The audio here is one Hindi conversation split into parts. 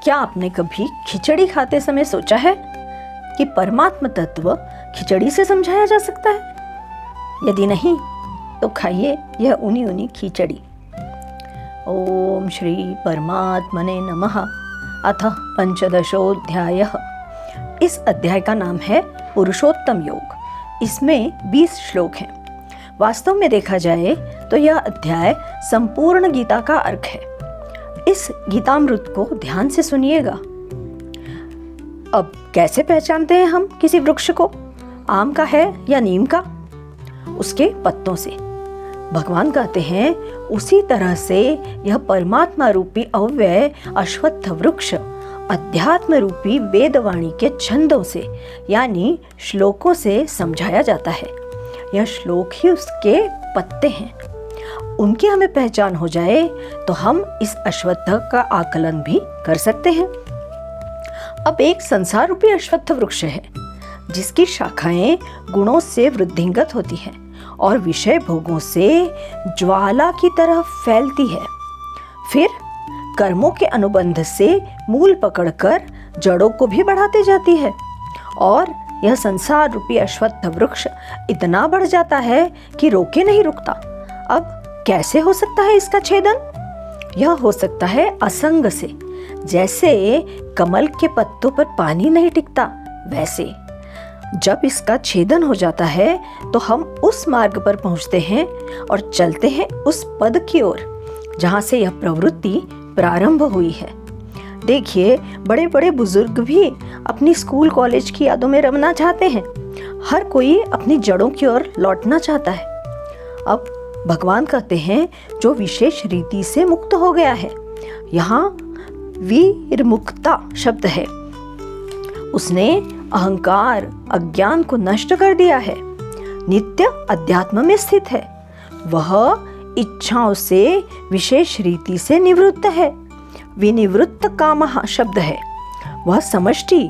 क्या आपने कभी खिचड़ी खाते समय सोचा है कि परमात्म तत्व खिचड़ी से समझाया जा सकता है? यदि नहीं तो खाइए यह ऊनी ऊनी खिचड़ी। ओम श्री परमात्मने नमः। अथ पंचदशोऽध्यायः। इस अध्याय का नाम है पुरुषोत्तम योग। इसमें 20 श्लोक हैं। वास्तव में देखा जाए तो यह अध्याय संपूर्ण गीता का अर्क है। इस गीतामृत को ध्यान से सुनिएगा। अब कैसे पहचानते हैं हम किसी वृक्ष को? आम का है या नीम का? उसके पत्तों से। भगवान कहते हैं उसी तरह से यह परमात्मा रूपी अव्यय अश्वत्थ वृक्ष अध्यात्म रूपी वेदवाणी के छंदों से यानी श्लोकों से समझाया जाता है। यह श्लोक ही उसके पत्ते हैं। उनकी हमें पहचान हो जाए तो हम इस अश्वत्थ का आकलन भी कर सकते हैं। अब एक संसार रूपी अश्वत्थ वृक्ष है जिसकी शाखाएं गुणों से वृद्धिंगत होती हैं और विषय भोगों से ज्वाला की तरह फैलती है। फिर कर्मों के अनुबंध से मूल पकड़कर जड़ों को भी बढ़ाती जाती है और यह संसार रूपी अश्वत्थ वृक्ष इतना बढ़ जाता है कि रोके नहीं रुकता। अब कैसे हो सकता है इसका छेदन? यह हो सकता है असंग से। जैसे कमल के पत्तों पर पानी नहीं टिकता, वैसे जब इसका छेदन हो जाता है तो हम उस मार्ग पर पहुंचते हैं और चलते हैं उस पद की ओर जहां से यह प्रवृत्ति प्रारंभ हुई है। देखिए, बड़े बड़े बुजुर्ग भी अपनी स्कूल कॉलेज की यादों में रमना चाहते हैं। हर कोई अपनी जड़ों की ओर लौटना चाहता है। अब भगवान कहते हैं जो विशेष रीति से मुक्त हो गया है, यहाँ विर्मुक्ता शब्द है। उसने अहंकार अज्ञान को नष्ट कर दिया है, नित्य अध्यात्म में स्थित है। वह इच्छाओं से विशेष रीति से निवृत्त है। विनिवृत्त कामः शब्द है। वह समष्टि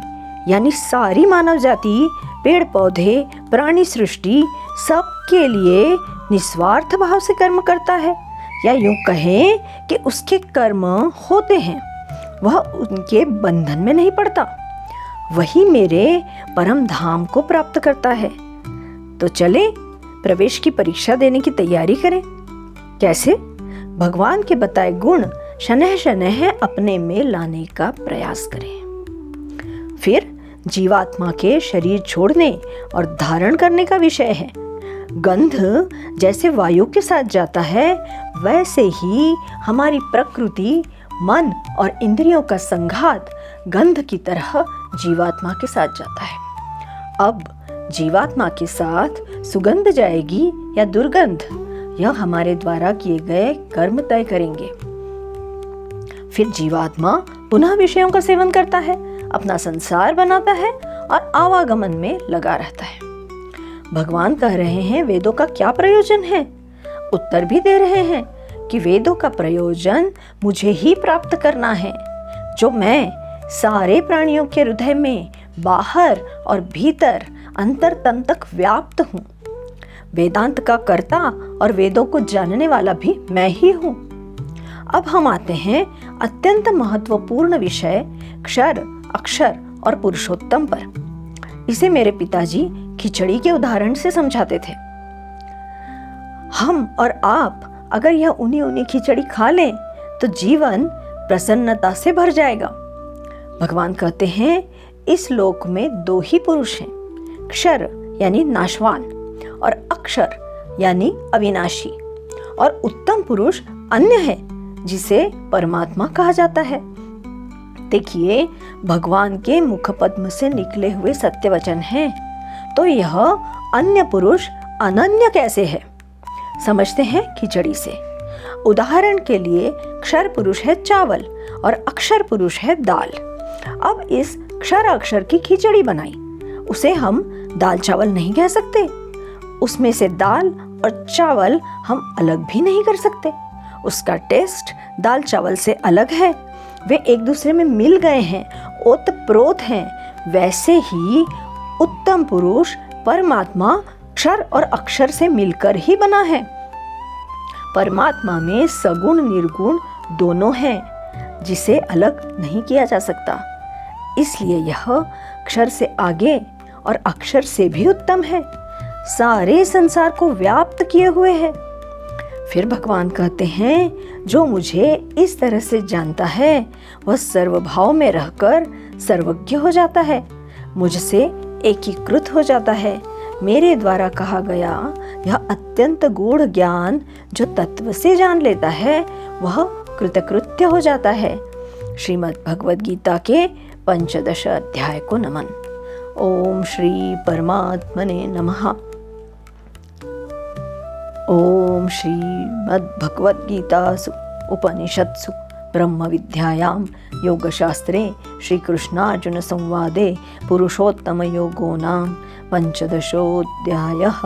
यानी सारी मानव जाति, पेड़ पौधे, प्राणी सृष्टि सबके लिए निस्वार्थ भाव से कर्म करता है, या यूं कहें कि उसके कर्म होते हैं, वह उनके बंधन में नहीं पड़ता। वही मेरे परम धाम को प्राप्त करता है। तो चले प्रवेश की परीक्षा देने की तैयारी करें। कैसे? भगवान के बताए गुण शनह शनह अपने में लाने का प्रयास करें। फिर जीवात्मा के शरीर छोड़ने और धारण करने का विषय है। गंध जैसे वायु के साथ जाता है, वैसे ही हमारी प्रकृति, मन और इंद्रियों का संघात गंध की तरह जीवात्मा के साथ जाता है। अब जीवात्मा के साथ सुगंध जाएगी या दुर्गंध, यह हमारे द्वारा किए गए कर्म तय करेंगे। फिर जीवात्मा पुनः विषयों का सेवन करता है, अपना संसार बनाता है और आवागमन में लगा रहता है। भगवान कह रहे हैं वेदों का क्या प्रयोजन है? उत्तर भी दे रहे हैं कि वेदों का प्रयोजन मुझे ही प्राप्त करना है, जो मैं सारे प्राणियों के हृदय में बाहर और भीतर अंतरतम तक व्याप्त हूँ। वेदांत का कर्ता और वेदों को जानने वाला भी मैं ही हूँ। अब हम आते हैं अत्यंत महत्वपूर्ण विषय क्षर, अक्षर और पुरुषोत्तम पर। इसे मेरे पिताजी खिचड़ी के उदाहरण से समझाते थे। हम और आप अगर यह ऊनी ऊनी खिचड़ी खा लें तो जीवन प्रसन्नता से भर जाएगा। भगवान कहते हैं इस लोक में 2 ही पुरुष हैं, क्षर यानी नाशवान और अक्षर यानी अविनाशी, और उत्तम पुरुष अन्य है जिसे परमात्मा कहा जाता है। देखिए, भगवान के मुख पद्म से निकले हुए सत्य वचन हैं, तो यह अन्य पुरुष अनन्य कैसे है? समझते हैं खिचड़ी से। उदाहरण के लिए क्षर पुरुष है चावल और अक्षर पुरुष है दाल। अब इस क्षर अक्षर की खिचड़ी बनाई, उसे हम दाल चावल नहीं कह सकते। उसमें से दाल और चावल हम अलग भी नहीं कर सकते। उसका टेस्ट दाल चावल से अलग है। वे एक दूसरे में मिल गए हैं, ओतप्रोत हैं। वैसे ही उत्तम पुरुष परमात्मा क्षर और अक्षर से मिलकर ही बना है। परमात्मा में सगुण निर्गुण दोनों हैं। जिसे अलग नहीं किया जा सकता। इसलिए यह क्षर से आगे और अक्षर से भी उत्तम है, सारे संसार को व्याप्त किए हुए है। फिर भगवान कहते हैं, जो मुझे इस तरह से जानता है वह सर्वभाव में रहकर सर्वज्ञ हो जाता है, मुझसे एकीकृत हो जाता है। मेरे द्वारा कहा गया यह अत्यंत गूढ़ ज्ञान जो तत्व से जान लेता है वह कृतकृत्य हो जाता है। श्रीमद् भगवद गीता के 15 अध्याय को नमन। ओम श्री परमात्मने नमः। ओम श्रीमद्भगवद्गीतासु उपनिषत्सु ब्रह्म विद्यायां योगशास्त्रे श्रीकृष्णार्जुन संवादे पुरुषोत्तम योगो नाम 15 अध्यायः।